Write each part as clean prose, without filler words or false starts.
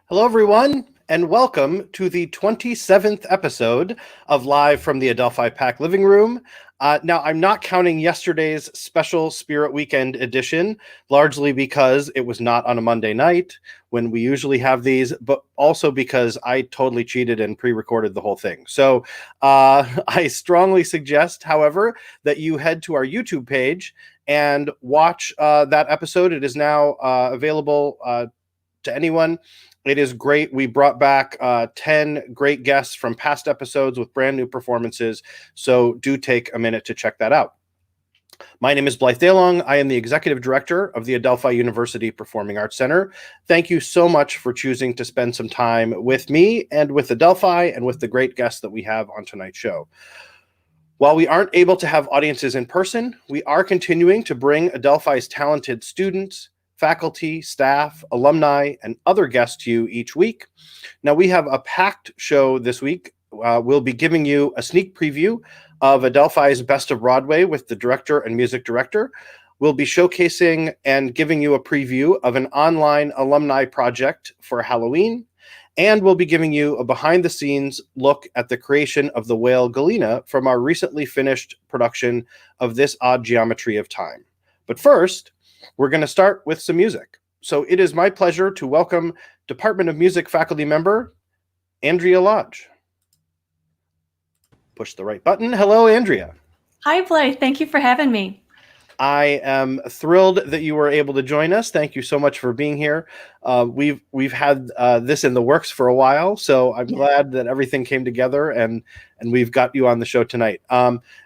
Hello, everyone, and welcome to the 27th episode of Live from the Adelphi PAC Living Room. Now, I'm not counting yesterday's special Spirit Weekend edition, largely because it was not on a Monday night when we usually have these, but also because I totally cheated and pre-recorded the whole thing. So I strongly suggest, however, that you head to our YouTube page and watch that episode. It is now available to anyone. It is great. We brought back 10 great guests from past episodes with brand new performances, so do take a minute to check that out. My name is Blythe Daylong. I am the Executive Director of the Adelphi University Performing Arts Center. Thank you so much for choosing to spend some time with me and with Adelphi and with the great guests that we have on tonight's show. While we aren't able to have audiences in person, we are continuing to bring Adelphi's talented students, faculty, staff, alumni, and other guests to you each week. Now, we have a packed show this week. We'll be giving you a sneak preview of Adelphi's Best of Broadway with the director and music director. We'll be showcasing and giving you a preview of an online alumni project for Halloween. And we'll be giving you a behind-the-scenes look at the creation of the whale Galena from our recently finished production of This Odd Geometry of Time. But first, we're going to start with some music. So it is my pleasure to welcome Department of Music faculty member, Andrea Lodge. Push the right button. Hello, Andrea. Hi, Blythe. Thank you for having me. I am thrilled that you were able to join us. Thank you so much for being here. We've had this in the works for a while, so I'm glad that everything came together and we've got you on the show tonight.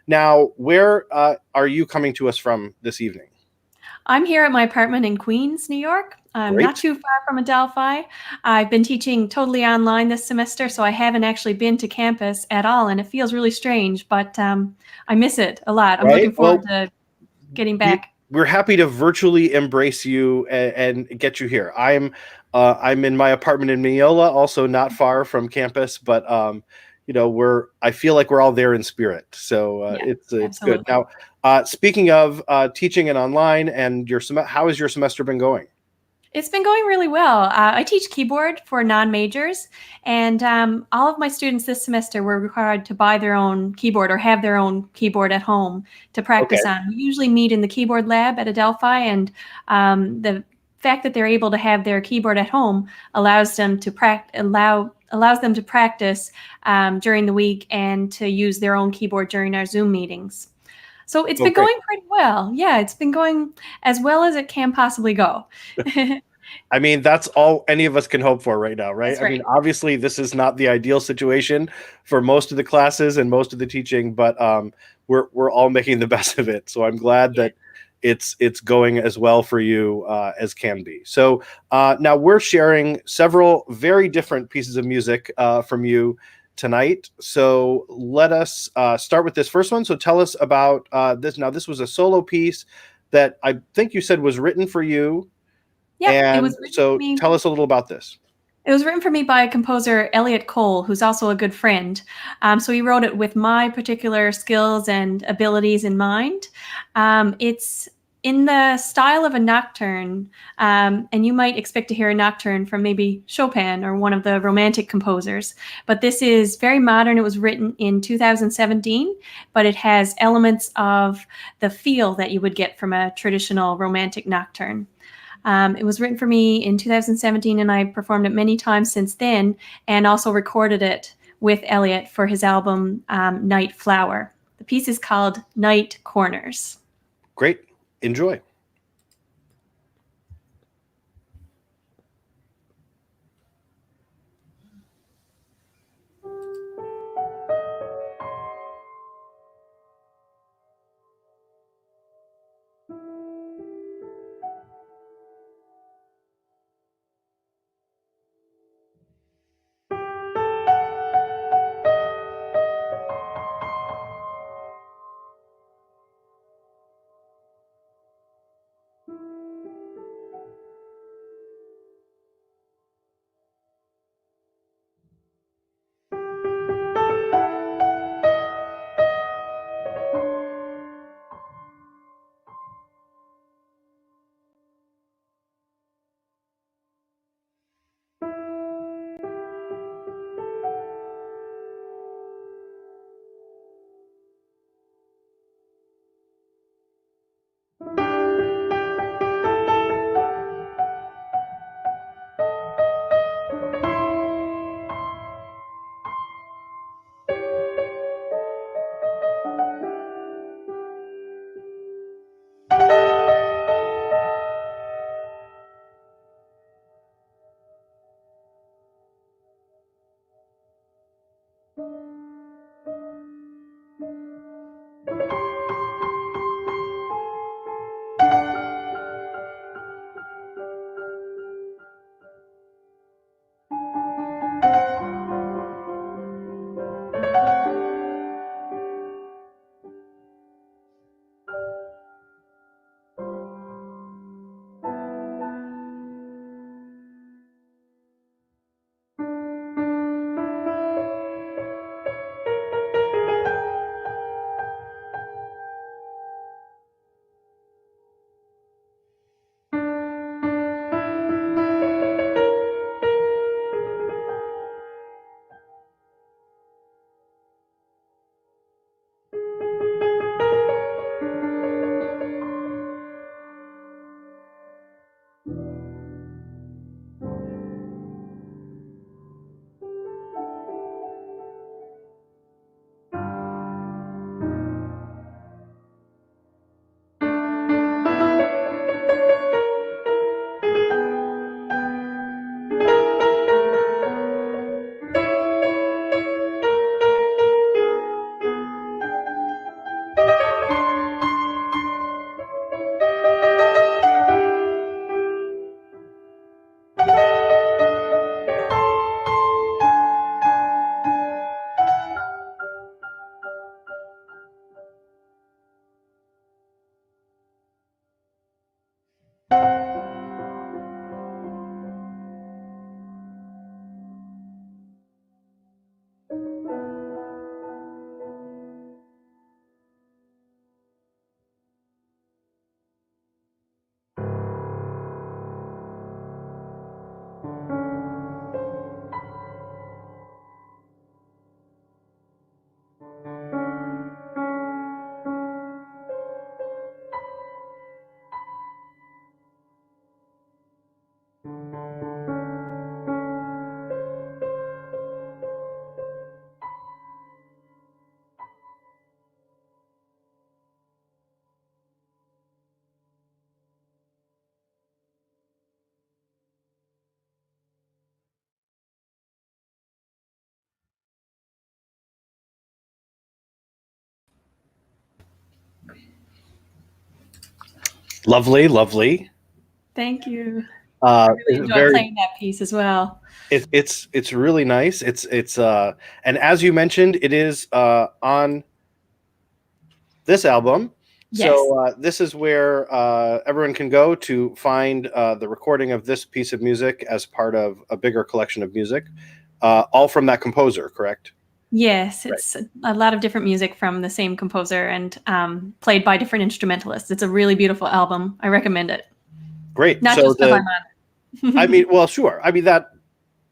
Now, where are you coming to us from this evening? I'm here at my apartment in Queens, New York. I'm not too far from Adelphi. I've been teaching totally online this semester, so I haven't actually been to campus at all, and it feels really strange, but I miss it a lot. I'm looking forward to getting back. We're happy to virtually embrace you and get you here. I'm in my apartment in Mineola, also not far from campus, but I feel like we're all there in spirit. So it's good. Now, speaking of teaching and online and how has your semester been going? It's been going really well. I teach keyboard for non-majors, and all of my students this semester were required to buy their own keyboard or have their own keyboard at home to practice on. We usually meet in the keyboard lab at Adelphi, and the fact that they're able to have their keyboard at home allows them to practice during the week and to use their own keyboard during our Zoom meetings. So it's been going pretty well. Yeah, it's been going as well as it can possibly go. I mean, that's all any of us can hope for right now, right? That's right. I mean, obviously, this is not the ideal situation for most of the classes and most of the teaching, but we're all making the best of it. So I'm glad that it's going as well for you as can be. So now we're sharing several very different pieces of music from you tonight. So let us start with this first one. So tell us about this. Now, this was a solo piece that I think you said was written for you. Yeah, it was written so for me. Tell us a little about this. It was written for me by composer Elliot Cole, who's also a good friend. So he wrote it with my particular skills and abilities in mind. It's in the style of a nocturne, and you might expect to hear a nocturne from maybe Chopin or one of the Romantic composers. But this is very modern. It was written in 2017, but it has elements of the feel that you would get from a traditional Romantic nocturne. It was written for me in 2017, and I performed it many times since then, and also recorded it with Elliot for his album Night Flower. The piece is called Night Corners. Great. Enjoy. Lovely, lovely. Thank you. I really enjoyed Very. playing that piece as well. It's really nice. It's and as you mentioned, it is on this album. Yes. So this is where everyone can go to find the recording of this piece of music as part of a bigger collection of music, all from that composer, correct? Yes, Right. it's a lot of different music from the same composer and played by different instrumentalists. It's a really beautiful album. I recommend it. Great. Not So just because the, I'm I on it. mean, well, sure. I mean that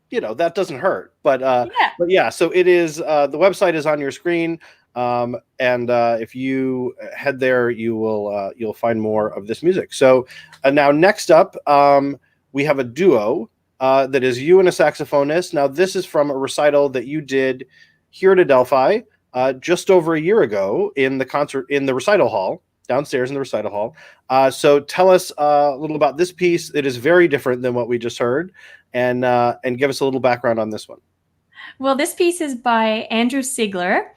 that doesn't hurt, Yeah. but yeah. So it is. The website is on your screen, and if you head there, you'll find more of this music. So now next up, we have a duo that is you and a saxophonist. Now this is from a recital that you did here at Adelphi just over a year ago in the recital hall downstairs in the recital hall. So tell us a little about this piece. It is very different than what we just heard, and give us a little background on this one. Well, this piece is by Andrew Sigler,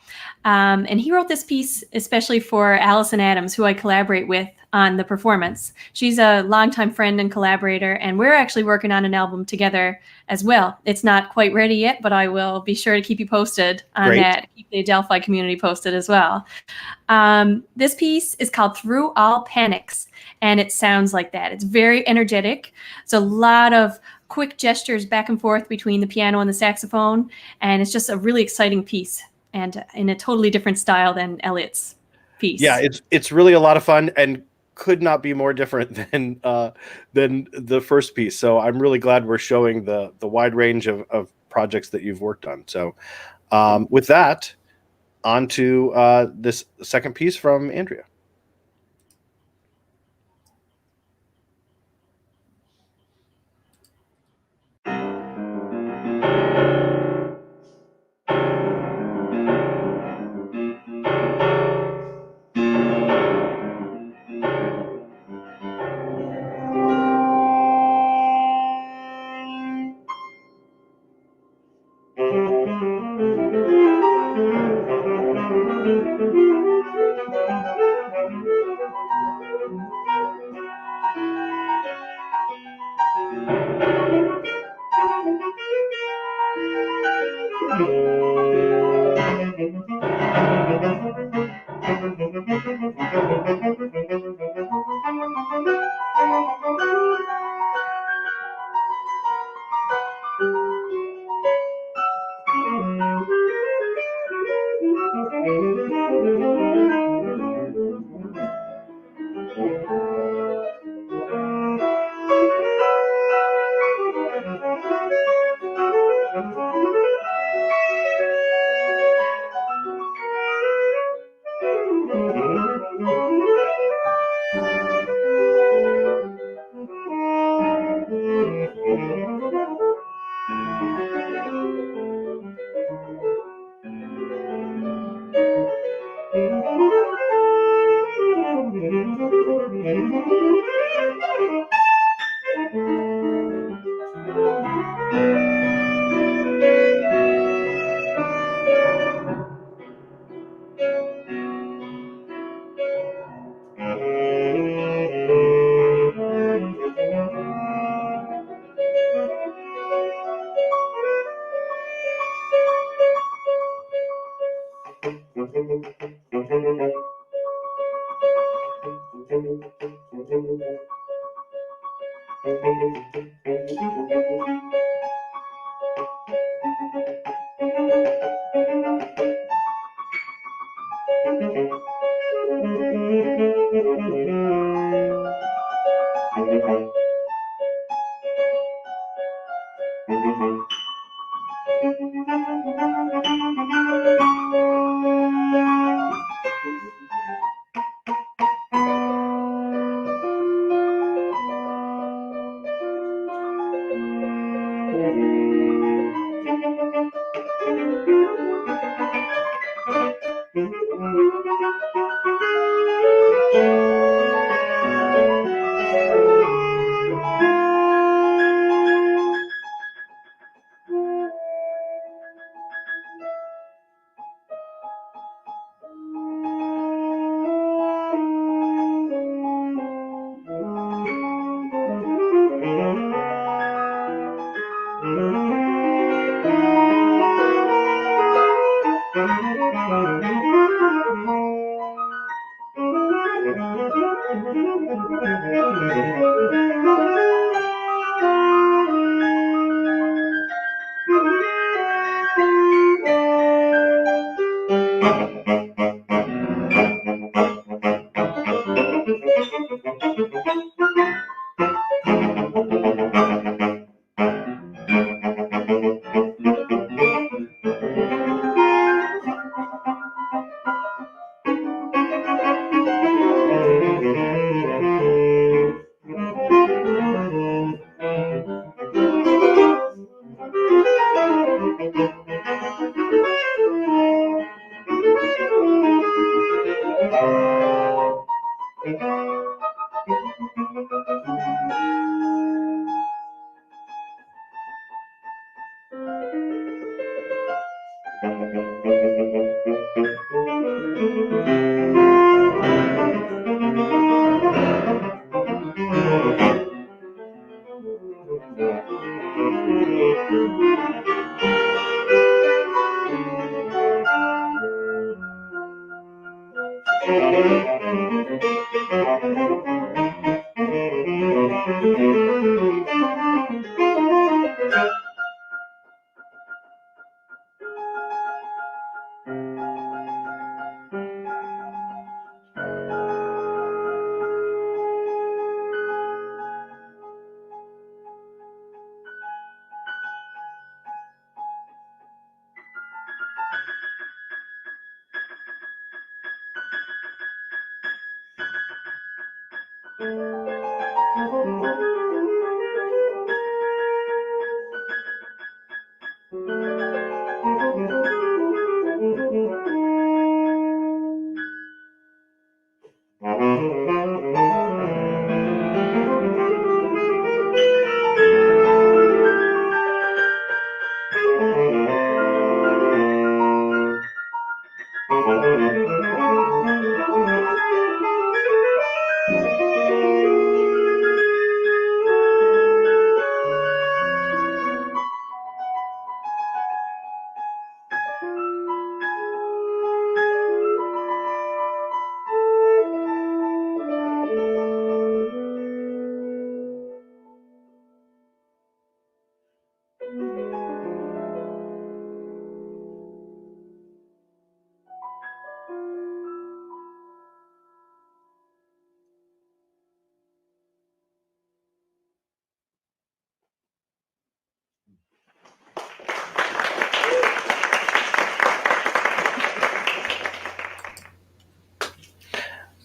and he wrote this piece especially for Allison Adams, who I collaborate with on the performance. She's a longtime friend and collaborator, and we're actually working on an album together as well. It's not quite ready yet, but I will be sure to keep you posted on Great. that. Keep the Adelphi community posted as well. This piece is called Through All Panics, and it sounds like that. It's very energetic. It's a lot of quick gestures back and forth between the piano and the saxophone, and it's just a really exciting piece and in a totally different style than Elliot's Yeah, piece. it's really a lot of fun and could not be more different than the first piece. So I'm really glad we're showing the wide range of projects that you've worked on. So with that, on to this second piece from Andrea.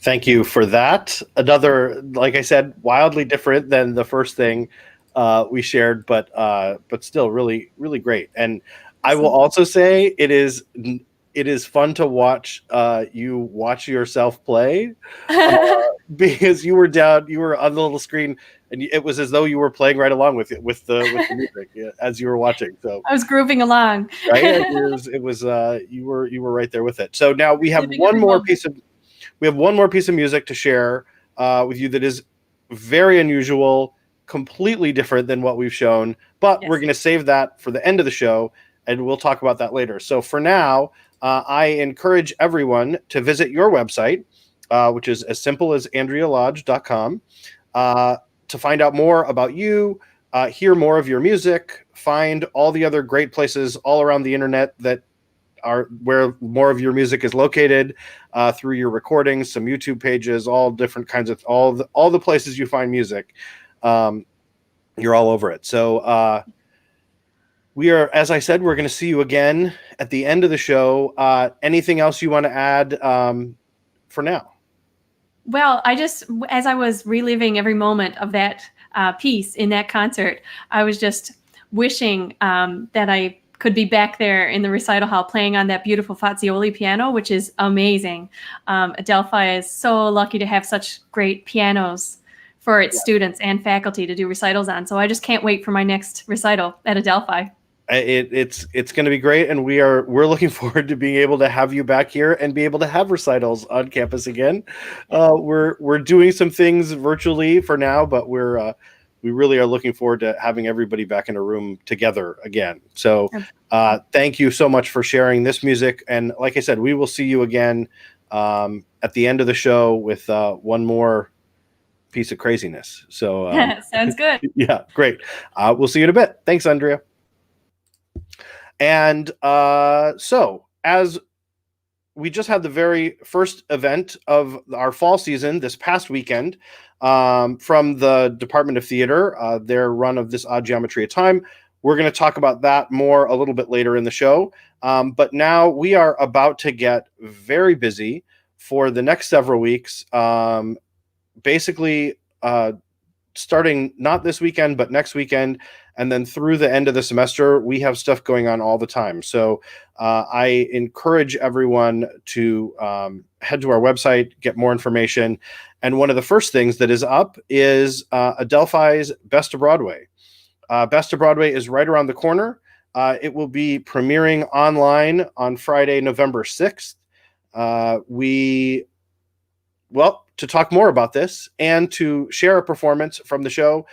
Thank you for that. Another, like I said, wildly different than the first thing we shared, but still really, really great. And I will also say it is fun to watch you watch yourself play because you were on the little screen, and it was as though you were playing right along with it with the music as you were watching. So I was grooving along. right, it was you were right there with it. So now we have one more piece of music to share with you that is very unusual, completely different than what we've shown, but we're going to save that for the end of the show, and we'll talk about that later. So for now, I encourage everyone to visit your website, which is as simple as AndreaLodge.com, to find out more about you, hear more of your music, find all the other great places all around the internet that are where more of your music is located, through your recordings, some YouTube pages, all different kinds of all the places you find music. You're all over it. So we are, as I said, we're going to see you again at the end of the show. Anything else you want to add for now? Well, as I was reliving every moment of that piece in that concert, I was just wishing that I could be back there in the recital hall playing on that beautiful Fazioli piano, which is amazing. Adelphi is so lucky to have such great pianos for its students and faculty to do recitals on. So I just can't wait for my next recital at Adelphi. It's going to be great, and we're looking forward to being able to have you back here and be able to have recitals on campus again. We're doing some things virtually for now, but we really are looking forward to having everybody back in a room together again. So thank you so much for sharing this music. And like I said, we will see you again at the end of the show with one more piece of craziness. So sounds good. yeah, great. We'll see you in a bit. Thanks, Andrea. And so as we just had the very first event of our fall season this past weekend from the Department of Theater, their run of This Odd Geometry of Time. We're going to talk about that more a little bit later in the show. But now we are about to get very busy for the next several weeks. Basically, starting not this weekend, but next weekend, and then through the end of the semester, we have stuff going on all the time. So I encourage everyone to head to our website, get more information. And one of the first things that is up is Adelphi's Best of Broadway. Best of Broadway is right around the corner. It will be premiering online on Friday, November 6th. To talk more about this and to share a performance from the show,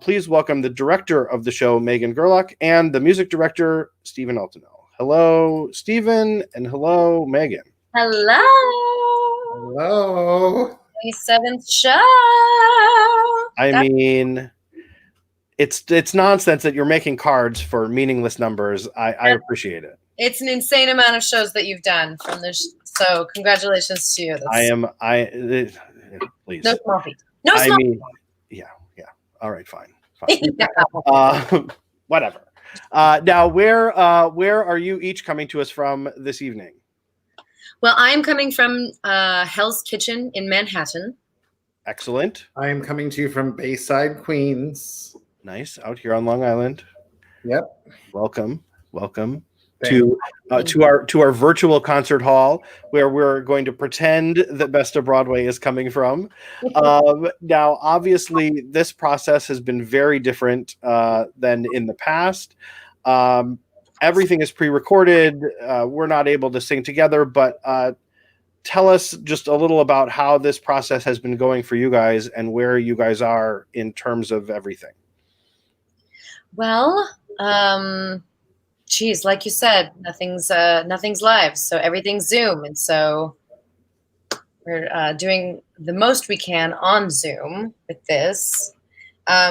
please welcome the director of the show, Megan Gerlach, and the music director, Stephen Altinel. Hello, Stephen, and hello, Megan. Hello. Hello. 27th show. I mean, it's nonsense that you're making cards for meaningless numbers. I appreciate it. It's an insane amount of shows that you've done from this. So congratulations to you. Please. No small feat. No small feat. Yeah. All right, fine. Whatever. Now, where are you each coming to us from this evening? Well, I'm coming from Hell's Kitchen in Manhattan. Excellent. I am coming to you from Bayside, Queens. Nice. Out here on Long Island. Yep. Welcome. To our virtual concert hall, where we're going to pretend that Best of Broadway is coming from. Now, obviously, this process has been very different than in the past. Everything is pre-recorded. We're not able to sing together, but tell us just a little about how this process has been going for you guys and where you guys are in terms of everything. Well, geez, like you said, nothing's live, so everything's Zoom, and so we're doing the most we can on Zoom with this.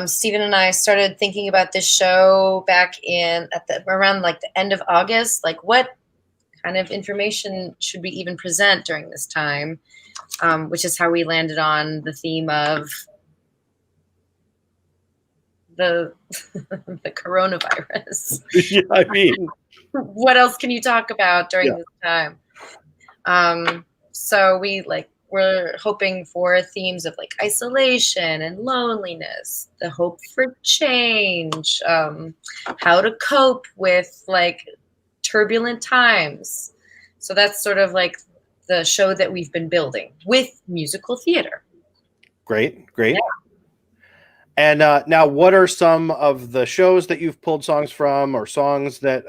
Stephen and I started thinking about this show back around like the end of August. Like, what kind of information should we even present during this time? Which is how we landed on the theme of the coronavirus. Yeah, I mean, what else can you talk about during this time? So we're hoping for themes of like isolation and loneliness, the hope for change, how to cope with like turbulent times. So that's sort of like the show that we've been building with musical theater. Great. Yeah. And now, what are some of the shows that you've pulled songs from, or songs that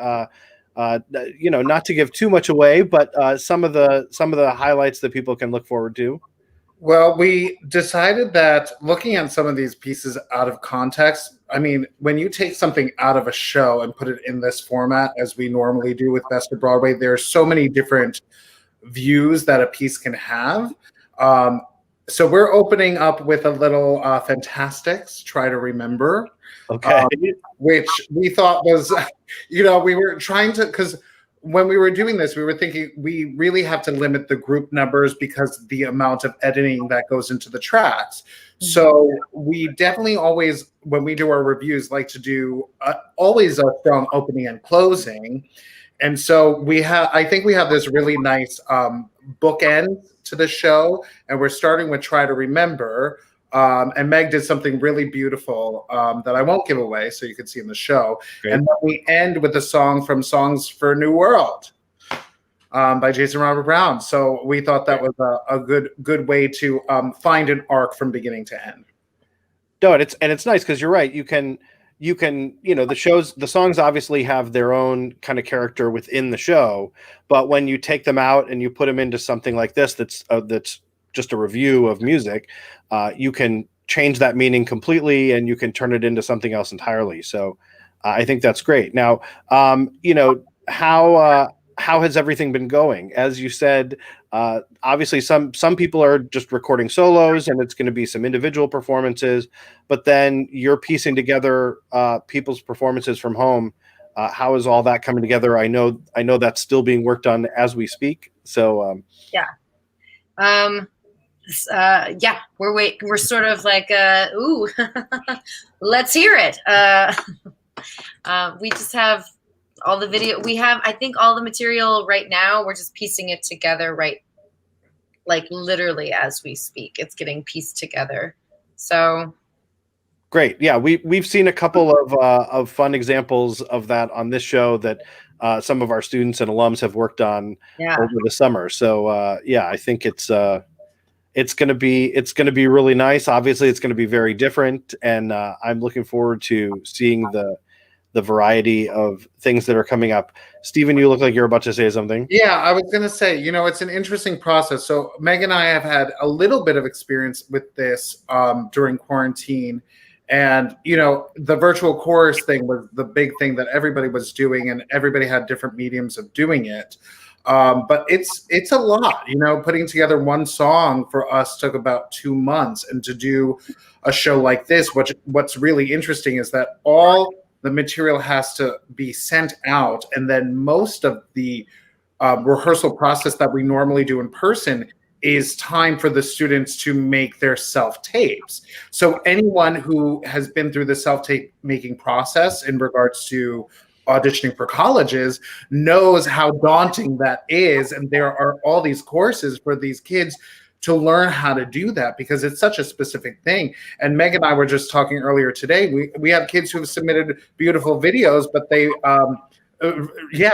not to give too much away, but some of the highlights that people can look forward to? Well, we decided that looking at some of these pieces out of context, I mean, when you take something out of a show and put it in this format, as we normally do with Best of Broadway, there are so many different views that a piece can have. So we're opening up with a little Fantastics, Try to Remember. Okay. Which we thought was, we were trying to, because when we were doing this, we were thinking we really have to limit the group numbers because the amount of editing that goes into the tracks. Mm-hmm. So we definitely always, when we do our reviews, like to do always a strong opening and closing. And so I think we have this really nice bookend to the show, and we're starting with Try to Remember. And Meg did something really beautiful that I won't give away, so you can see in the show. Great. And then we end with a song from Songs for a New World by Jason Robert Brown. So we thought that was a good way to find an arc from beginning to end. No, and it's nice because you're right. You can the songs obviously have their own kind of character within the show, but when you take them out and you put them into something like this, that's just a review of music, you can change that meaning completely and you can turn it into something else entirely. So I think that's great. Now, how how has everything been going? As you said, obviously some people are just recording solos and it's going to be some individual performances, but then you're piecing together people's performances from home. How is all that coming together? I know that's still being worked on as we speak. So yeah. Yeah, we're sort of like, ooh, let's hear it. We just have all the video. We have, I think, all the material right now. We're just piecing it together, right? Like literally as we speak, it's getting pieced together. So great. Yeah, we've seen a couple of fun examples of that on this show that some of our students and alums have worked on over the summer. So yeah, I think it's going to be really nice. Obviously, it's going to be very different, and I'm looking forward to seeing the variety of things that are coming up. Stephen, you look like you're about to say something. Yeah, I was going to say, it's an interesting process. So Meg and I have had a little bit of experience with this during quarantine. And, the virtual chorus thing was the big thing that everybody was doing, and everybody had different mediums of doing it. But it's a lot, putting together one song for us took about 2 months. And to do a show like this, what's really interesting is that all the material has to be sent out, and then most of the rehearsal process that we normally do in person is time for the students to make their self-tapes. So anyone who has been through the self-tape making process in regards to auditioning for colleges knows how daunting that is, and there are all these courses for these kids to learn how to do that because it's such a specific thing. And Meg and I were just talking earlier today. We have kids who have submitted beautiful videos, but they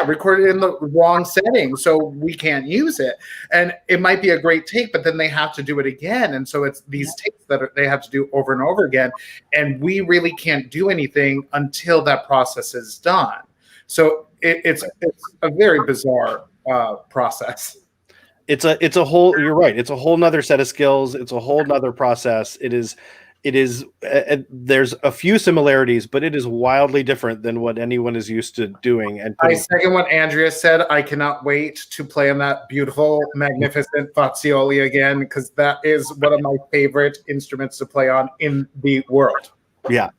recorded in the wrong setting, so we can't use it. And it might be a great take, but then they have to do it again. And so it's these takes that they have to do over and over again. And we really can't do anything until that process is done. So it's a very bizarre process. It's a whole, you're right. It's a whole nother set of skills. It's a whole nother process. It is, there's a few similarities, but it is wildly different than what anyone is used to doing. And I second what Andrea said. I cannot wait to play on that beautiful, magnificent Fazioli again, because that is one of my favorite instruments to play on in the world. Yeah,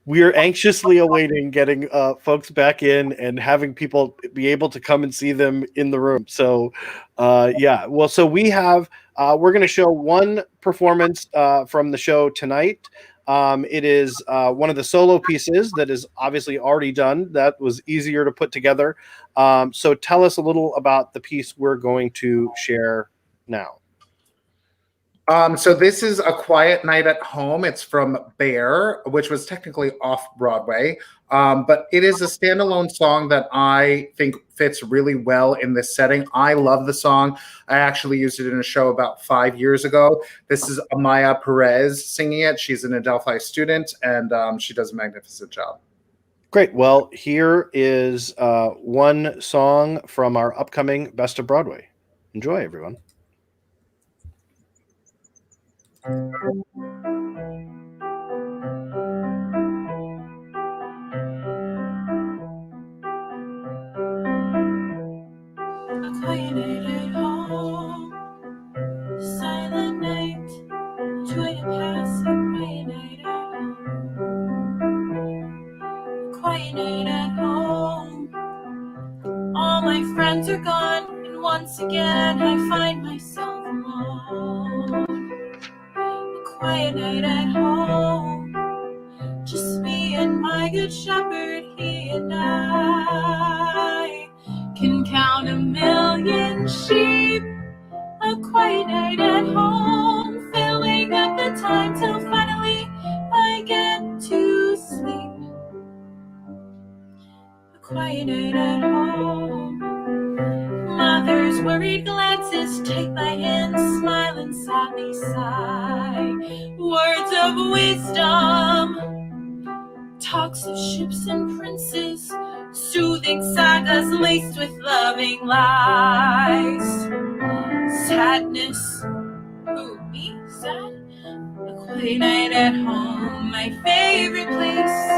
we're anxiously awaiting getting folks back in and having people be able to come and see them in the room. So, so we're going to show one performance from the show tonight. It is one of the solo pieces that is obviously already done. That was easier to put together. So tell us a little about the piece we're going to share now. So this is A Quiet Night at Home. It's from Bear, which was technically off Broadway. But it is a standalone song that I think fits really well in this setting. I love the song. I actually used it in a show about 5 years ago. This is Amaya Perez singing it. She's an Adelphi student, and she does a magnificent job. Great. Well, here is one song from our upcoming Best of Broadway. Enjoy, everyone. A quiet night at home, silent night, joy to pass. A quiet night at home, a quiet night at home. All my friends are gone, and once again I find myself alone. Quiet night at home, just me and my good shepherd. He and I can count 1,000,000 sheep. A quiet night at home, filling up the time till finally I get to sleep. A quiet night at home, mother's worried glances take my hand, smile and sadly sigh. Words of wisdom, talks of ships and princes, soothing sagas laced with loving lies. Sadness, ooh, me, sad? A quiet night at home, my favorite place.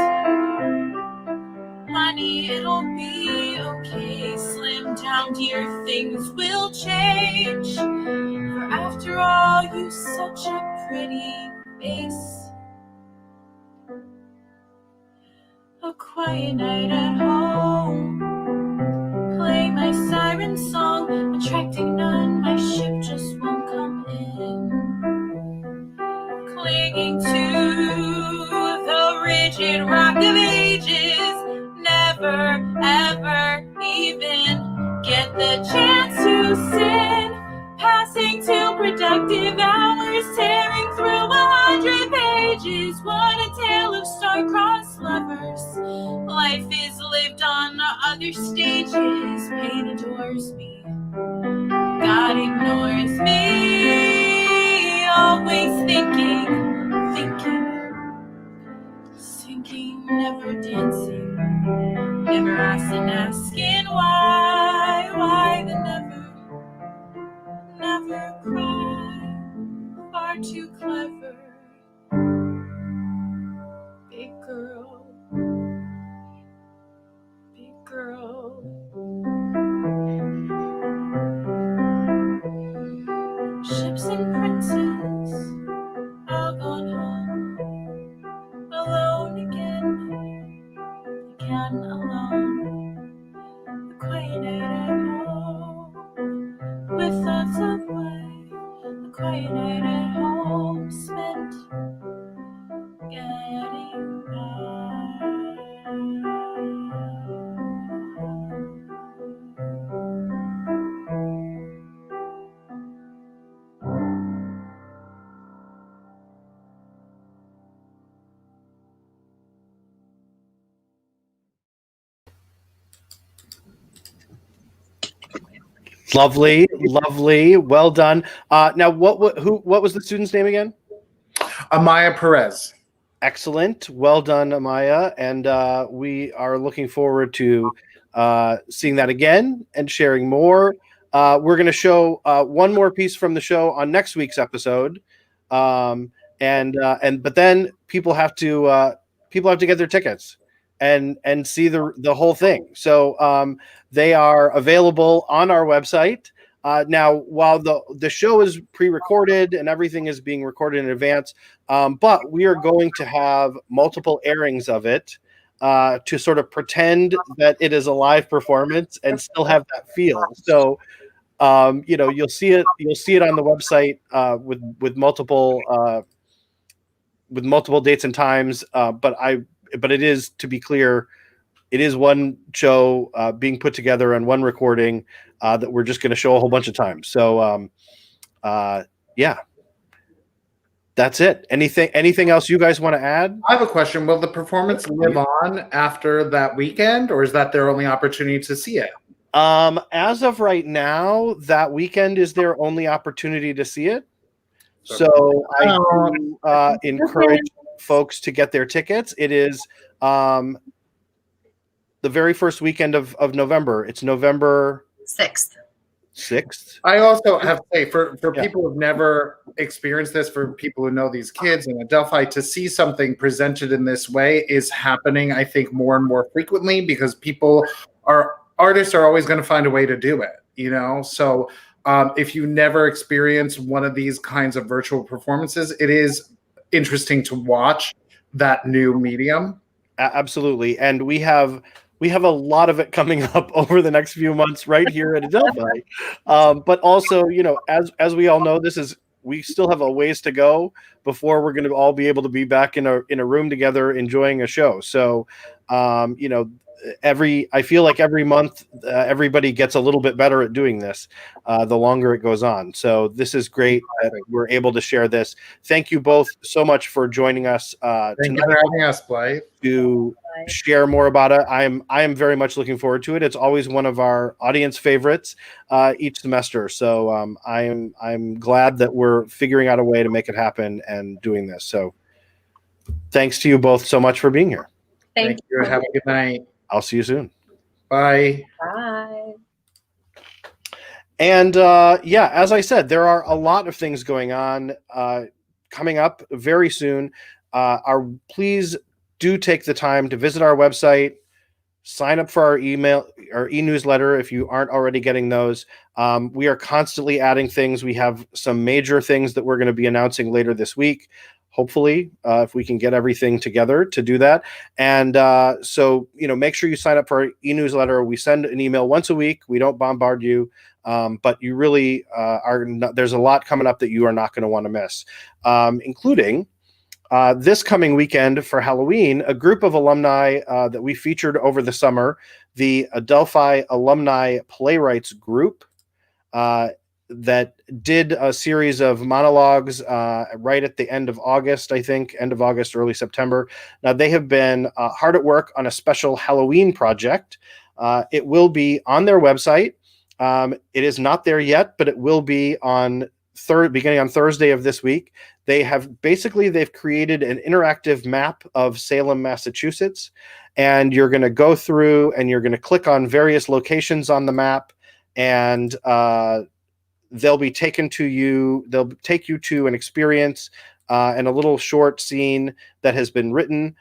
honey, it'll be okay. Slim down, dear, things will change. For after all, you such a pretty face. A quiet night at home, play my siren song, attracting none, my ship just won't come in. Clinging to the rigid rock of ages, never ever even get the chance to sin. Passing to productive hours, tearing through 100 pages. What a tale of star-crossed lovers. Life is lived on other stages. Pain adores me, God ignores me. Always thinking, sinking, never dancing, never asking why the never cry, far too clever, big girl, ships and princes, all gone home, alone again alone, the quiet night at home, with thoughts of life, the quiet night at home, spent getting by. Lovely, lovely. Well done. Now, what was the student's name again? Amaya Perez. Excellent. Well done, Amaya. And we are looking forward to seeing that again and sharing more. We're going to show one more piece from the show on next week's episode, but then people have to get their tickets and see the whole thing. So they are available on our website. Now, while the show is pre-recorded and everything is being recorded in advance, but we are going to have multiple airings of it to sort of pretend that it is a live performance and still have that feel. So, you'll see it on the website with multiple dates and times. But it is, to be clear, it is one show being put together and one recording that we're just going to show a whole bunch of times. So, yeah, that's it. Anything else you guys want to add? I have a question. Will the performance live on after that weekend, or is that their only opportunity to see it? As of right now, that weekend is their only opportunity to see it. So I do encourage folks to get their tickets. It is the very first weekend of November. It's November 6th. I also have to say, for people who've never experienced this, for people who know these kids in Adelphi, to see something presented in this way is happening, I think, more and more frequently, because artists are always going to find a way to do it, So if you never experience one of these kinds of virtual performances, it is interesting to watch that new medium. Absolutely. And we have a lot of it coming up over the next few months right here at Adelphi. But also, as we all know, we still have a ways to go before we're going to all be able to be back in a room together enjoying a show. So, I feel like every month everybody gets a little bit better at doing this the longer it goes on. So this is great that we're able to share this. Thank you both so much for joining us Thank you for having us, Blythe, to share more about it. I am very much looking forward to it. It's always one of our audience favorites each semester. So I'm glad that we're figuring out a way to make it happen and doing this. So thanks to you both so much for being here. Thank you. Have a good night. I'll see you soon. Bye. Bye. And as I said, there are a lot of things going on coming up very soon. Please do take the time to visit our website, sign up for our e-newsletter if you aren't already getting those. We are constantly adding things. We have some major things that we're going to be announcing later this week, hopefully, if we can get everything together to do that. And so, make sure you sign up for our e-newsletter. We send an email once a week. We don't bombard you, but you really there's a lot coming up that you are not going to want to miss, including this coming weekend for Halloween, a group of alumni that we featured over the summer, the Adelphi Alumni Playwrights Group, that did a series of monologues right at the end of August, I think, end of August, early September. Now, they have been hard at work on a special Halloween project. It will be on their website. It is not there yet, but it will be on beginning on Thursday of this week. They've created an interactive map of Salem, Massachusetts, and you're going to go through and you're going to click on various locations on the map, and they'll take you to an experience and a little short scene that has been written,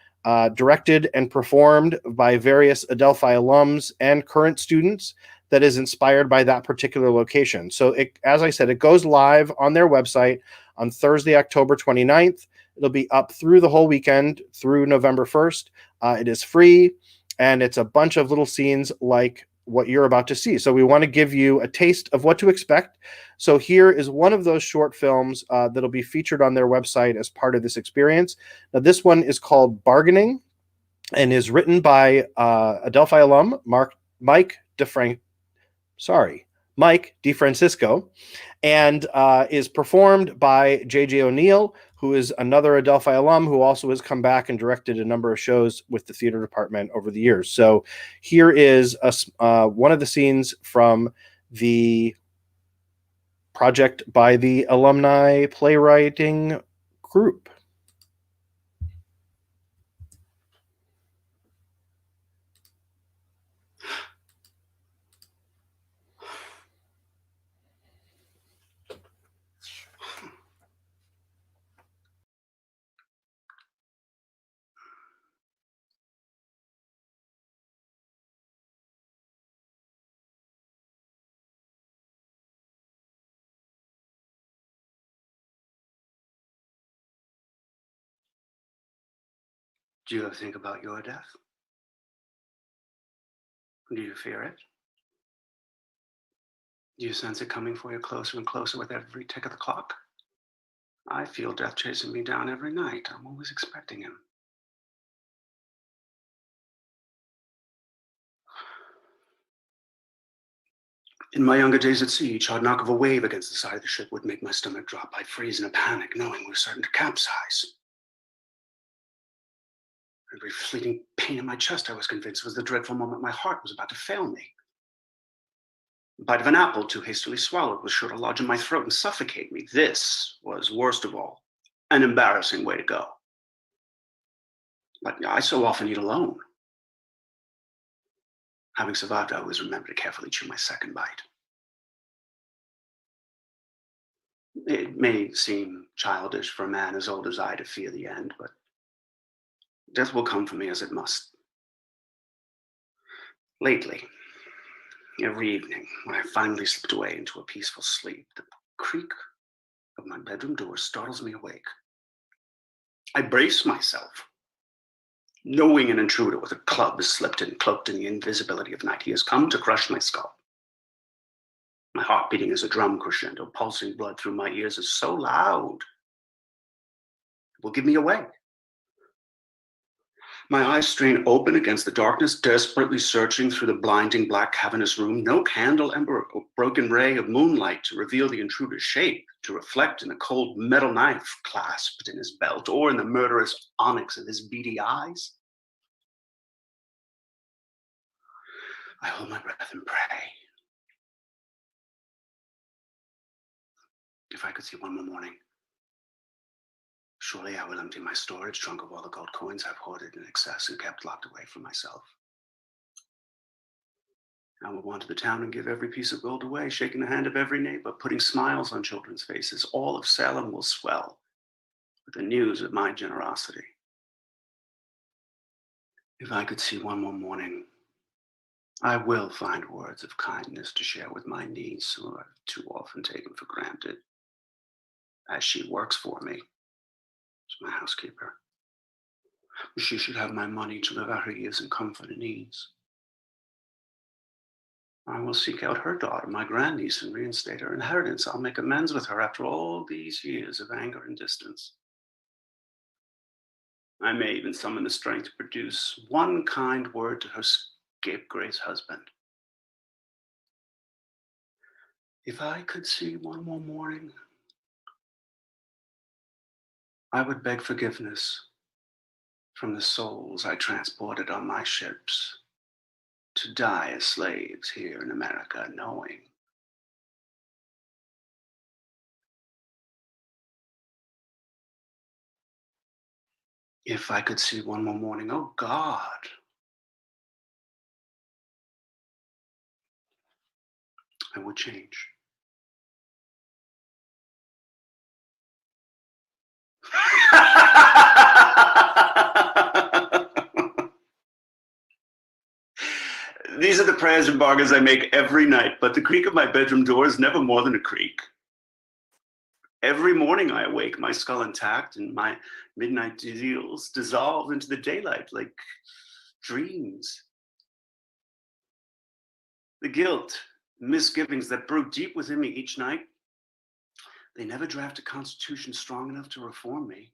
directed, and performed by various Adelphi alums and current students that is inspired by that particular location. So as I said, it goes live on their website on Thursday, October 29th. It'll be up through the whole weekend through November 1st. It is free, and it's a bunch of little scenes like what you're about to see. So we want to give you a taste of what to expect. So here is one of those short films that'll be featured on their website as part of this experience. Now, this one is called Bargaining and is written by Adelphi alum Mike DeFrancisco, and is performed by J.J. O'Neill, who is another Adelphi alum who also has come back and directed a number of shows with the theater department over the years. So here is one of the scenes from the project by the Alumni Playwriting Group. Do you ever think about your death? Do you fear it? Do you sense it coming for you closer and closer with every tick of the clock? I feel death chasing me down every night. I'm always expecting him. In my younger days at sea, each hard knock of a wave against the side of the ship would make my stomach drop. I'd freeze in a panic, knowing we were starting to capsize. Every fleeting pain in my chest, I was convinced, was the dreadful moment my heart was about to fail me. A bite of an apple too hastily swallowed was sure to lodge in my throat and suffocate me. This was, worst of all, an embarrassing way to go. But I so often eat alone. Having survived, I always remember to carefully chew my second bite. It may seem childish for a man as old as I to fear the end, but death will come for me as it must. Lately, every evening, when I finally slipped away into a peaceful sleep, the creak of my bedroom door startles me awake. I brace myself, knowing an intruder with a club has slipped in, cloaked in the invisibility of night. He has come to crush my skull. My heart beating as a drum crescendo, pulsing blood through my ears is so loud, it will give me away. My eyes strain open against the darkness, desperately searching through the blinding black cavernous room. No candle ember or broken ray of moonlight to reveal the intruder's shape, to reflect in the cold metal knife clasped in his belt or in the murderous onyx of his beady eyes. I hold my breath and pray. If I could see one more morning, surely I will empty my storage trunk of all the gold coins I've hoarded in excess and kept locked away from myself. I will wander the town and give every piece of gold away, shaking the hand of every neighbor, putting smiles on children's faces. All of Salem will swell with the news of my generosity. If I could see one more morning I will find words of kindness to share with my niece, who I've too often taken for granted, as she works for me as my housekeeper. She should have my money to live out her years in comfort and ease. I will seek out her daughter, my grandniece, and reinstate her inheritance. I'll make amends with her after all these years of anger and distance. I may even summon the strength to produce one kind word to her scapegrace husband. If I could see one more morning, I would beg forgiveness from the souls I transported on my ships to die as slaves here in America, knowing if I could see one more morning, oh God, I would change. These are the prayers and bargains I make every night, but the creak of my bedroom door is never more than a creak. Every morning I awake, my skull intact, and my midnight deals dissolve into the daylight like dreams. The guilt, misgivings that brew deep within me each night, they never draft a constitution strong enough to reform me.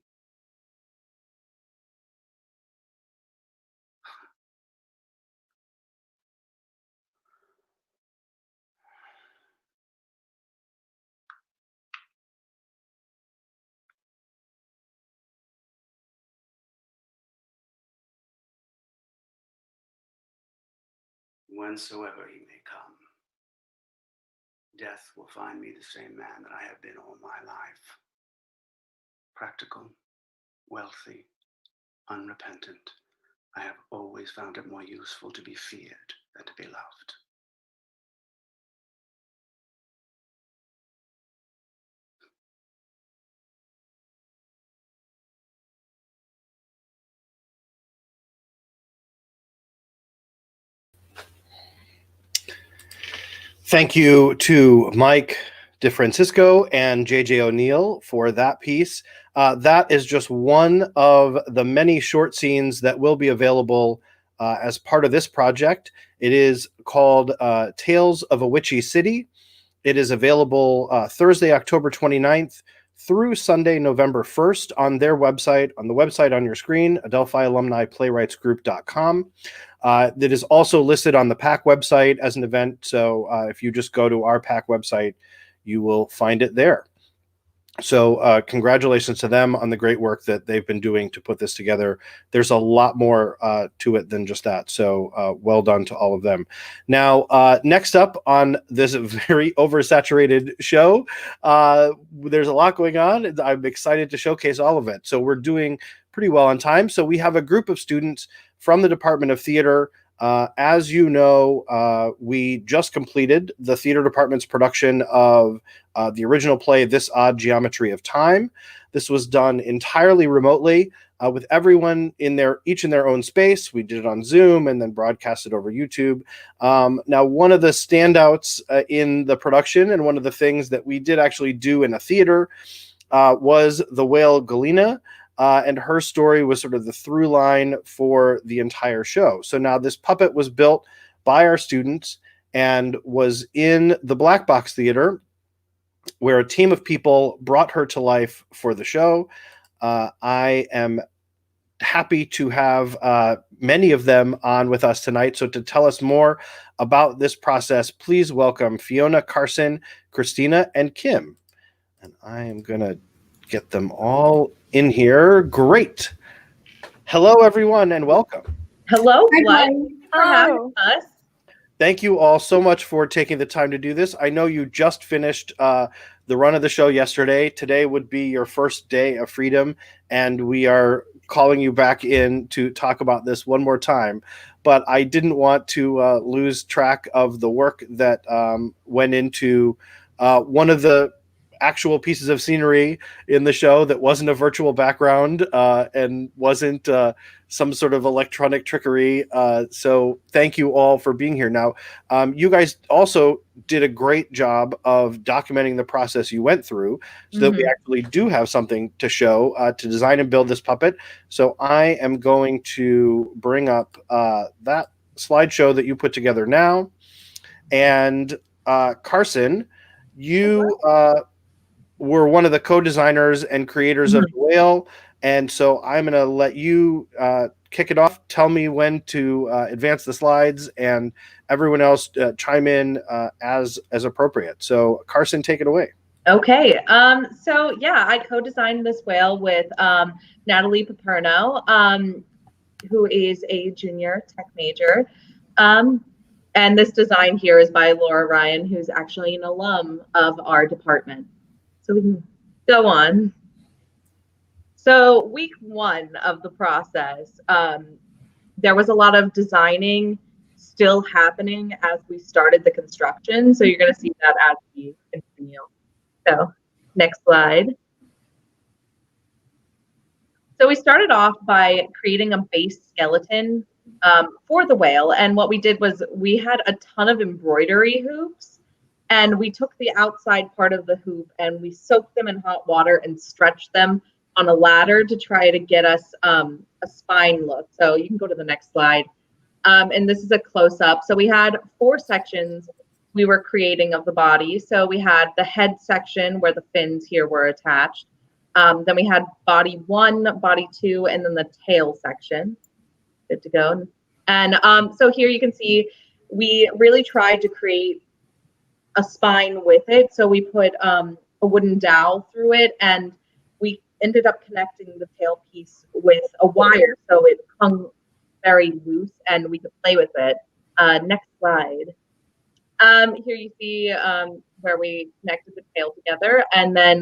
Whensoever he may come, death will find me the same man that I have been all my life. Practical, wealthy, unrepentant. I have always found it more useful to be feared than to be loved. Thank you to Mike DeFrancisco and JJ O'Neill for that piece. That is just one of the many short scenes that will be available as part of this project. It is called Tales of a Witchy City. It is available Thursday, October 29th through Sunday, November 1st on their website, on the website on your screen, Adelphi Alumni Playwrightsgroup.com. That is also listed on the PAC website as an event. So if you just go to our PAC website, you will find it there. So congratulations to them on the great work that they've been doing to put this together. There's a lot more to it than just that. So well done to all of them. Now, next up on this very oversaturated show, there's a lot going on. I'm excited to showcase all of it. So we're doing pretty well on time. So we have a group of students from the Department of Theater. As you know, we just completed the theater department's production of the original play, This Odd Geometry of Time. This was done entirely remotely with everyone each in their own space. We did it on Zoom and then broadcasted over YouTube. Now, one of the standouts in the production and one of the things that we did actually do in a theater was the whale Galena. And her story was sort of the through line for the entire show. So now this puppet was built by our students and was in the Black Box Theater, where a team of people brought her to life for the show. I am happy to have many of them on with us tonight. So to tell us more about this process, please welcome Fiona, Carson, Christina, and Kim. And I am going to get them all in here. Great. Hello, everyone, and welcome. Hello, Hi, for having us. Thank you all so much for taking the time to do this. I know you just finished the run of the show yesterday. Today would be your first day of freedom, and we are calling you back in to talk about this one more time. But I didn't want to lose track of the work that went into one of the actual pieces of scenery in the show that wasn't a virtual background and wasn't some sort of electronic trickery. So thank you all for being here. Now, you guys also did a great job of documenting the process you went through so that we actually do have something to show to design and build this puppet. So I am going to bring up that slideshow that you put together now. And Carson, you were one of the co-designers and creators of the whale. And so I'm going to let you kick it off. Tell me when to advance the slides, and everyone else chime in as appropriate. So Carson, take it away. Okay. So yeah, I co-designed this whale with Natalie Paperno, who is a junior tech major. And this design here is by Laura Ryan, who's actually an alum of our department. So we can go on. So week one of the process, there was a lot of designing still happening as we started the construction. So you're going to see that as we continue. So next slide. So we started off by creating a base skeleton for the whale. And what we did was we had a ton of embroidery hoops, and we took the outside part of the hoop and we soaked them in hot water and stretched them on a ladder to try to get us a spine look. So you can go to the next slide. And this is a close-up. So we had 4 sections we were creating of the body. So we had the head section where the fins here were attached. Then we had body 1, body 2, and then the tail section. Good to go. And so here you can see we really tried to create a spine with it. So we put a wooden dowel through it, and we ended up connecting the tail piece with a wire, so it hung very loose and we could play with it. Next slide. Here you see where we connected the tail together, and then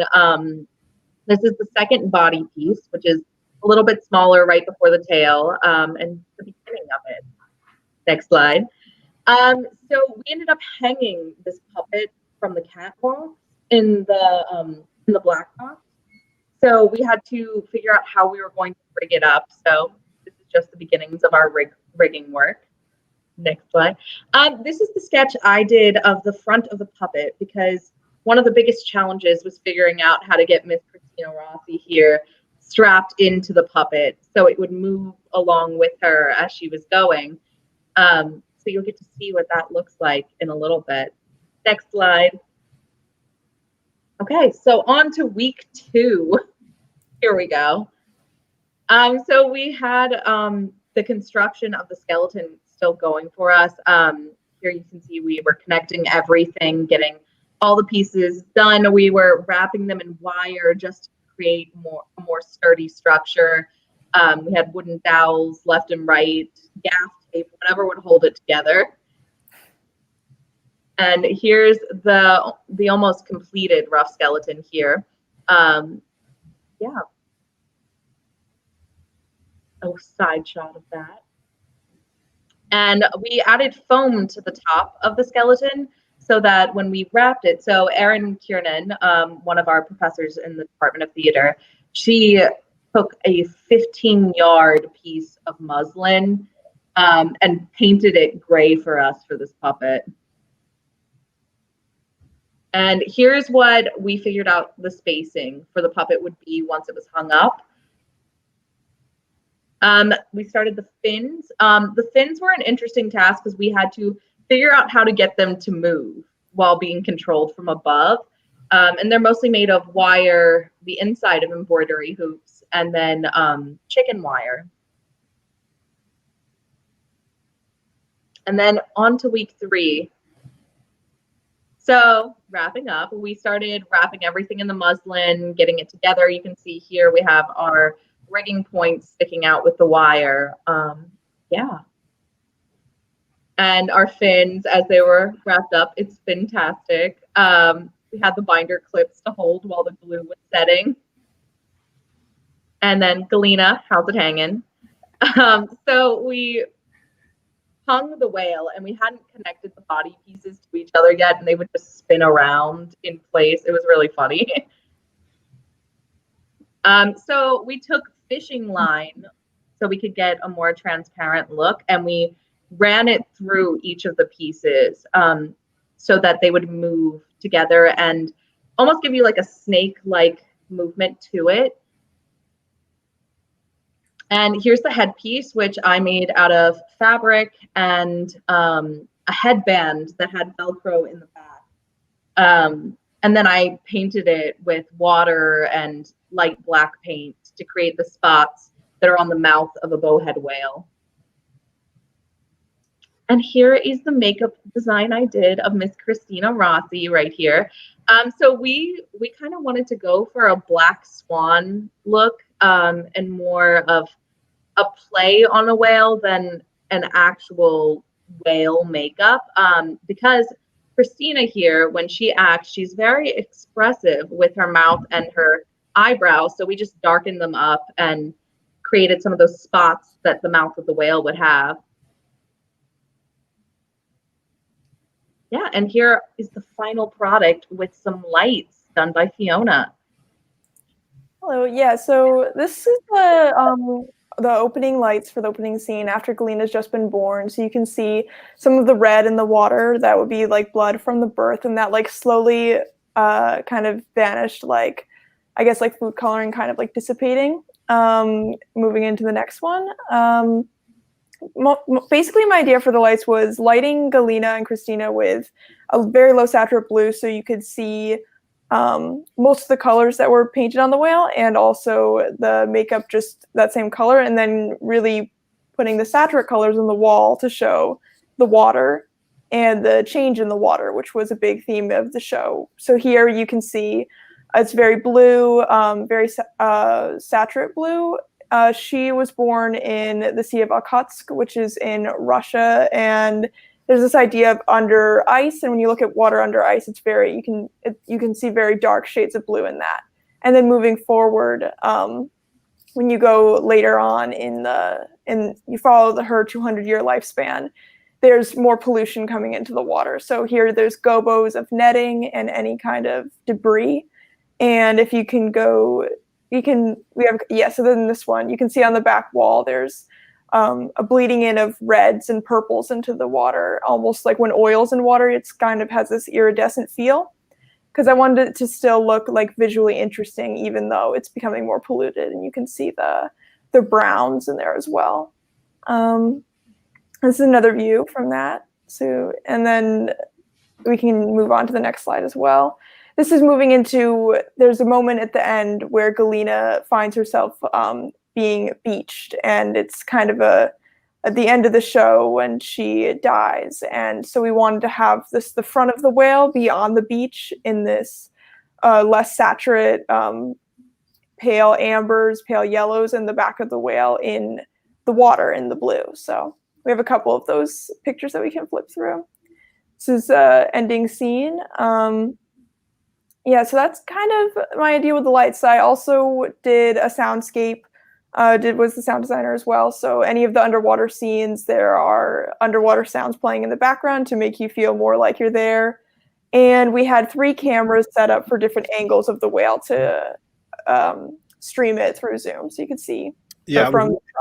this is the second body piece, which is a little bit smaller right before the tail, and the beginning of it. Next slide. So we ended up hanging this puppet from the catwalk in the black box. So we had to figure out how we were going to rig it up. So this is just the beginnings of our rigging work. Next slide. This is the sketch I did of the front of the puppet, because one of the biggest challenges was figuring out how to get Miss Christina Rossi here strapped into the puppet so it would move along with her as she was going. So you'll get to see what that looks like in a little bit. Next slide. Okay, so on to week 2. Here we go. So we had the construction of the skeleton still going for us. Here you can see we were connecting everything, getting all the pieces done. We were wrapping them in wire just to create a more sturdy structure. We had wooden dowels left and right, gaff tape, whatever would hold it together. And here's the almost completed rough skeleton here. Yeah. A side shot of that. And we added foam to the top of the skeleton so that when we wrapped it, so Erin Kiernan, one of our professors in the Department of Theater, she took a 15-yard piece of muslin and painted it gray for us for this puppet. And here's what we figured out the spacing for the puppet would be once it was hung up. We started the fins. The fins were an interesting task because we had to figure out how to get them to move while being controlled from above. And they're mostly made of wire, the inside of embroidery hoops, and then chicken wire. And then on to week 3. So wrapping up, we started wrapping everything in the muslin, getting it together. You can see here we have our rigging points sticking out with the wire. Yeah. And our fins, as they were wrapped up, it's fantastic. We had the binder clips to hold while the glue was setting. And then Galena, how's it hanging? So we hung the whale, and we hadn't connected the body pieces to each other yet, and they would just spin around in place. It was really funny. So we took fishing line so we could get a more transparent look, and we ran it through each of the pieces so that they would move together and almost give you like a snake-like movement to it. And here's the headpiece, which I made out of fabric and a headband that had Velcro in the back. And then I painted it with water and light black paint to create the spots that are on the mouth of a bowhead whale. And here is the makeup design I did of Miss Christina Rossi right here. So we kind of wanted to go for a black swan look and more of a play on a whale than an actual whale makeup because Christina here, when she acts, she's very expressive with her mouth and her eyebrows. So we just darkened them up and created some of those spots that the mouth of the whale would have. Yeah, and here is the final product with some lights done by Fiona. Hello, yeah, so this is the opening lights for the opening scene after Galena's just been born. So you can see some of the red in the water that would be like blood from the birth, and that like slowly kind of vanished, like I guess like food coloring kind of like dissipating. Moving into the next one. Basically my idea for the lights was lighting Galena and Christina with a very low saturate blue so you could see most of the colors that were painted on the whale, and also the makeup just that same color, and then really putting the saturate colors on the wall to show the water and the change in the water, which was a big theme of the show. So here you can see it's very blue, very saturate blue. She was born in the Sea of Okhotsk, which is in Russia, and there's this idea of under ice, and when you look at water under ice, it's very you can see very dark shades of blue in that. And then moving forward, when you go later on and you follow her 200-year lifespan, there's more pollution coming into the water. So here there's gobos of netting and any kind of debris. And if you can go, so then this one, you can see on the back wall, there's a bleeding in of reds and purples into the water, almost like when oil's in water, it's kind of has this iridescent feel. Because I wanted it to still look like visually interesting, even though it's becoming more polluted, and you can see the browns in there as well. This is another view from that. So, and then we can move on to the next slide as well. This is moving into, there's a moment at the end where Galena finds herself being beached, and it's kind of at the end of the show when she dies. And so we wanted to have the front of the whale be on the beach in this less saturate pale ambers, pale yellows, and the back of the whale in the water in the blue. So we have a couple of those pictures that we can flip through. This is ending scene. Yeah, so that's kind of my idea with the lights. I also did a soundscape, was the sound designer as well. So any of the underwater scenes, there are underwater sounds playing in the background to make you feel more like you're there. And we had 3 cameras set up for different angles of the whale to stream it through Zoom, so you could see. Yeah,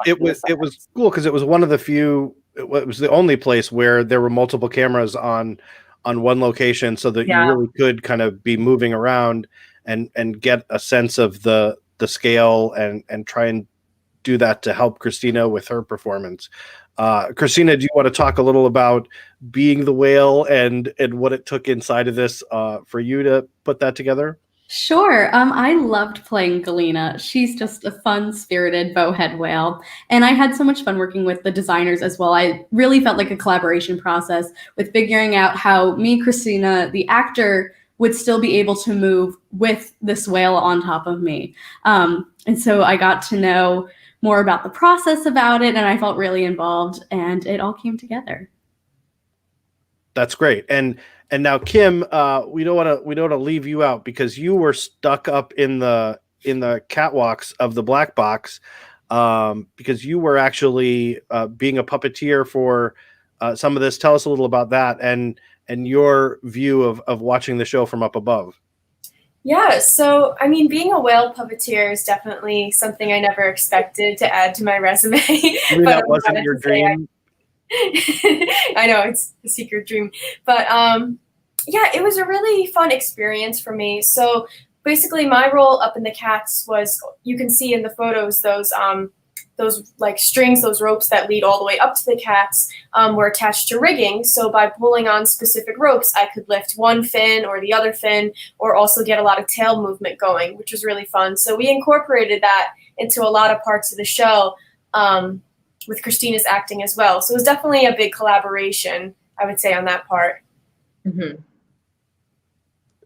it was cool because it was one of the few. It was the only place where there were multiple cameras on one location, so that you really could kind of be moving around and get a sense of the scale and try and do that to help Christina with her performance. Christina, do you want to talk a little about being the whale and what it took inside of this for you to put that together? Sure. I loved playing Galena. She's just a fun-spirited bowhead whale. And I had so much fun working with the designers as well. I really felt like a collaboration process with figuring out how me, Christina, the actor, would still be able to move with this whale on top of me. And so I got to know more about the process about it, and I felt really involved, and it all came together. That's great. And now, Kim, we don't want to leave you out because you were stuck up in the catwalks of the black box because you were actually being a puppeteer for some of this. Tell us a little about that and your view of watching the show from up above. Yeah, so I mean, being a whale puppeteer is definitely something I never expected to add to my resume. I mean, that wasn't your dream. I know, it's a secret dream. But yeah, it was a really fun experience for me. So basically my role up in the cats was, you can see in the photos, those like strings, those ropes that lead all the way up to the cats were attached to rigging. So by pulling on specific ropes, I could lift one fin or the other fin, or also get a lot of tail movement going, which was really fun. So we incorporated that into a lot of parts of the show with Christina's acting as well. So it was definitely a big collaboration, I would say, on that part. Mm-hmm.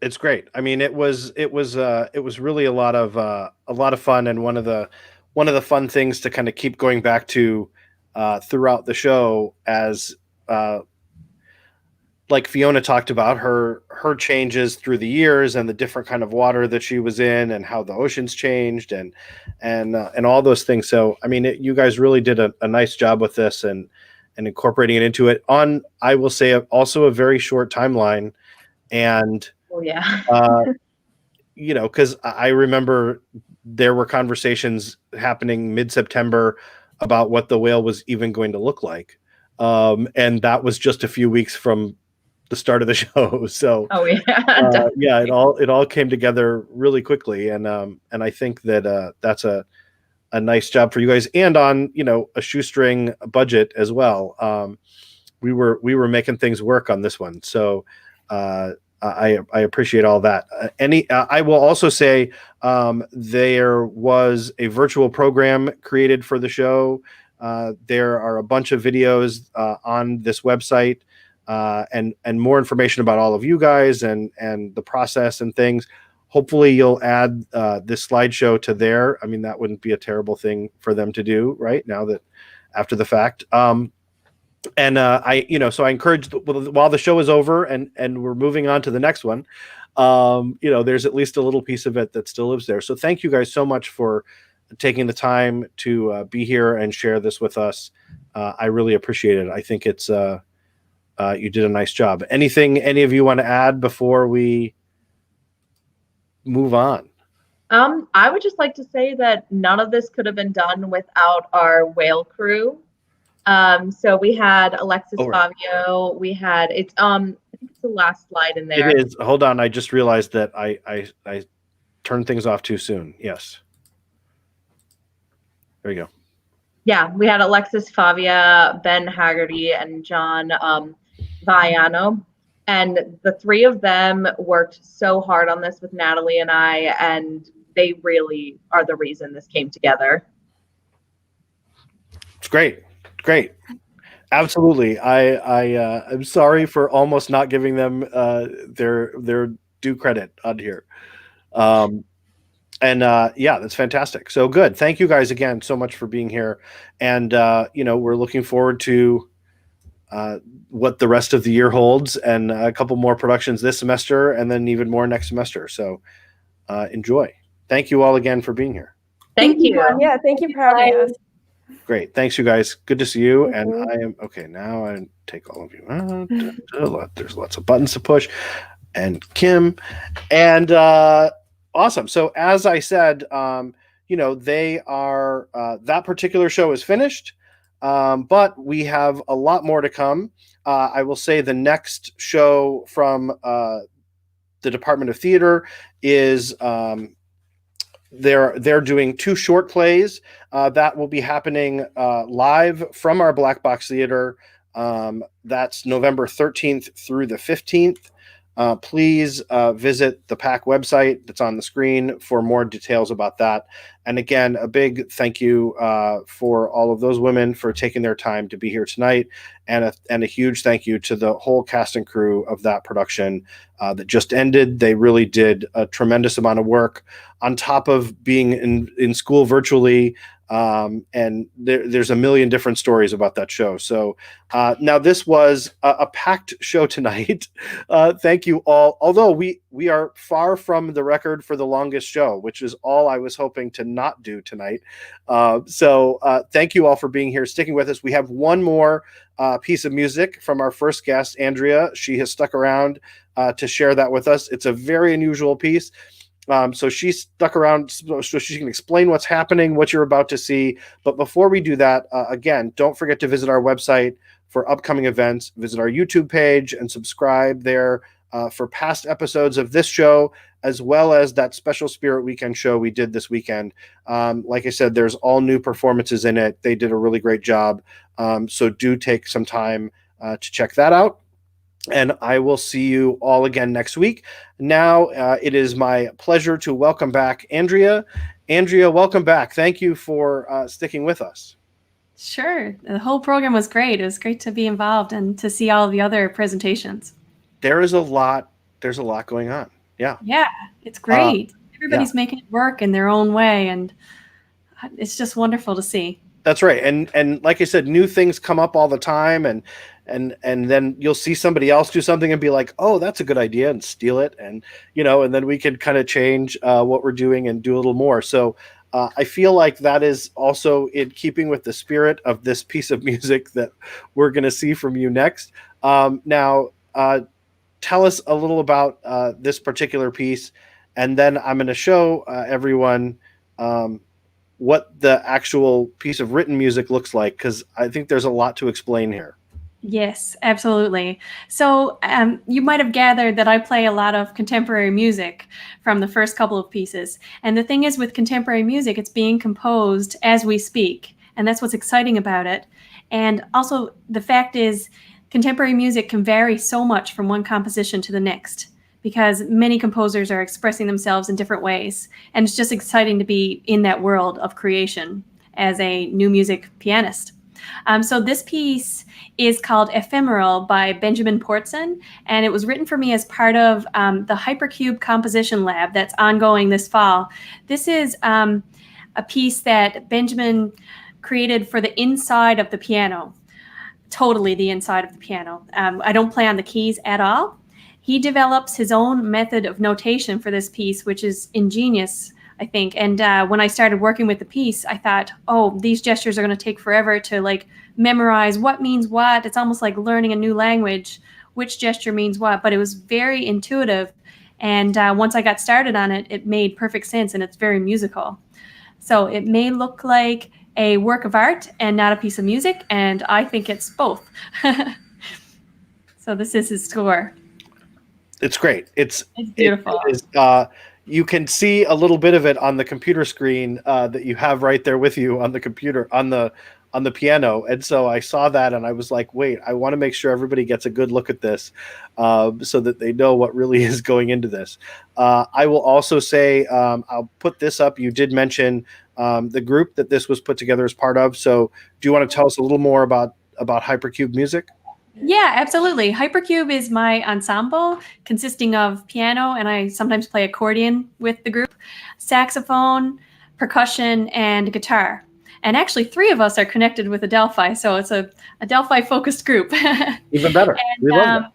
It's great. I mean, it was really a lot of fun, and one of the fun things to kind of keep going back to throughout the show, as like Fiona talked about her changes through the years and the different kind of water that she was in and how the oceans changed and all those things. So, I mean, you guys really did a nice job with this and incorporating it into it on, I will say, also a very short timeline. And, oh, yeah. You know, because I remember there were conversations happening mid-September about what the whale was even going to look like. And that was just a few weeks from the start of the show. So, oh yeah, yeah, it all came together really quickly. And I think that that's a nice job for you guys, and on, you know, a shoestring budget as well. We were making things work on this one. So, I appreciate all that. I will also say there was a virtual program created for the show. There are a bunch of videos on this website and more information about all of you guys and the process and things. Hopefully you'll add this slideshow to there. I mean, that wouldn't be a terrible thing for them to do right now, that after the fact. And so I encourage, while the show is over and we're moving on to the next one, there's at least a little piece of it that still lives there. So thank you guys so much for taking the time to be here and share this with us. I really appreciate it. I think it's you did a nice job. Anything any of you want to add before we move on? I would just like to say that none of this could have been done without our whale crew. So we had Alexis Fabio. We had I think it's the last slide in there. It is. Hold on, I just realized that I turned things off too soon. Yes. There you go. Yeah, we had Alexis Favia, Ben Haggerty, and John Viano. And the three of them worked so hard on this with Natalie and I, and they really are the reason this came together. It's great. Great. Absolutely. I'm sorry for almost not giving them their due credit on here. Yeah, that's fantastic. So good. Thank you guys again so much for being here. And, we're looking forward to what the rest of the year holds, and a couple more productions this semester and then even more next semester. So enjoy. Thank you all again for being here. Thank you. Yeah, thank you for having us. Great. Thanks, you guys. Good to see you. And I am okay. Now I take all of you. There's lots of buttons to push. And Kim. And awesome. So as I said, they are that particular show is finished. But we have a lot more to come. I will say the next show from the Department of Theater is they're doing 2 short plays that will be happening live from our Black Box Theater. That's November 13th through the 15th. Please visit the PAC website that's on the screen for more details about that. And again, a big thank you for all of those women for taking their time to be here tonight, and a huge thank you to the whole cast and crew of that production that just ended. They really did a tremendous amount of work on top of being in school virtually. And there's a million different stories about that show. So now this was a packed show tonight. Thank you all. Although we are far from the record for the longest show, which is all I was hoping to not do tonight. So thank you all for being here, sticking with us. We have one more piece of music from our first guest, Andrea. She has stuck around to share that with us. It's a very unusual piece. So she stuck around so she can explain what's happening, what you're about to see. But before we do that, again, don't forget to visit our website for upcoming events, visit our YouTube page and subscribe there for past episodes of this show, as well as that special Spirit Weekend show we did this weekend. Like I said, there's all new performances in it. They did a really great job. So do take some time to check that out. And I will see you all again next week. Now, it is my pleasure to welcome back Andrea. Andrea, welcome back. Thank you for sticking with us. Sure. The whole program was great. It was great to be involved and to see all the other presentations. There's a lot going on. Yeah. Yeah, it's great. Everybody's making it work in their own way, and it's just wonderful to see. That's right. And like I said, new things come up all the time, and then you'll see somebody else do something and be like, oh, that's a good idea, and steal it. And, and then we can kind of change what we're doing and do a little more. So I feel like that is also in keeping with the spirit of this piece of music that we're going to see from you next. Now, tell us a little about this particular piece, and then I'm going to show everyone what the actual piece of written music looks like, because I think there's a lot to explain here. Yes, absolutely. So you might have gathered that I play a lot of contemporary music from the first couple of pieces. And the thing is, with contemporary music, it's being composed as we speak. And that's what's exciting about it. And also, the fact is, contemporary music can vary so much from one composition to the next, because many composers are expressing themselves in different ways. And it's just exciting to be in that world of creation as a new music pianist. So this piece is called Ephemeral by Benjamin Portson, and it was written for me as part of the Hypercube Composition Lab that's ongoing this fall. This is a piece that Benjamin created for the inside of the piano, totally the inside of the piano. I don't play on the keys at all. He develops his own method of notation for this piece, which is ingenious, I think. And when I started working with the piece, I thought, oh, these gestures are going to take forever to memorize what means what. It's almost like learning a new language, which gesture means what. But it was very intuitive. And once I got started on it, it made perfect sense, and it's very musical. So it may look like a work of art and not a piece of music, and I think it's both. So this is his score. It's great. It's beautiful. You can see a little bit of it on the computer screen that you have right there with you on the computer, on the piano. And so I saw that and I was like, wait, I want to make sure everybody gets a good look at this so that they know what really is going into this. I will also say, I'll put this up. You did mention the group that this was put together as part of. So do you want to tell us a little more about Hypercube Music? Yeah, absolutely. Hypercube is my ensemble consisting of piano, and I sometimes play accordion with the group, saxophone, percussion, and guitar. And actually, 3 of us are connected with Adelphi, so it's a Adelphi-focused group. Even better. And, we love that.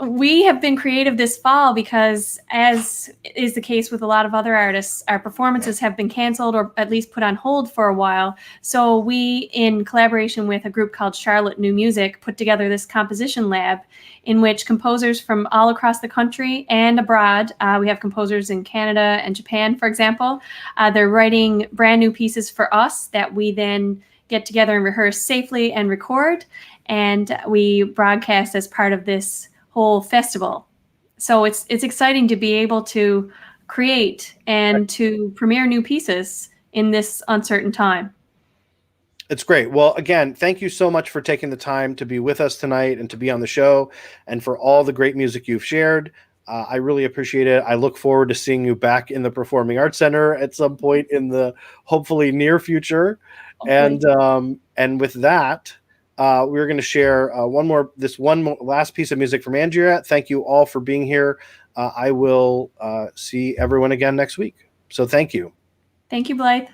We have been creative this fall because, as is the case with a lot of other artists, our performances have been canceled or at least put on hold for a while. So we, in collaboration with a group called Charlotte New Music, put together this composition lab in which composers from all across the country and abroad, we have composers in Canada and Japan, for example, they're writing brand new pieces for us that we then get together and rehearse safely and record, and we broadcast as part of this whole festival. So it's exciting to be able to create and to premiere new pieces in this uncertain time. It's great. Well, again, thank you so much for taking the time to be with us tonight and to be on the show, and for all the great music you've shared. I really appreciate it. I look forward to seeing you back in the Performing Arts Center at some point in the hopefully near future. Okay. And with that, we're going to share one last piece of music from Andrea. Thank you all for being here. I will see everyone again next week. So thank you. Thank you, Blythe.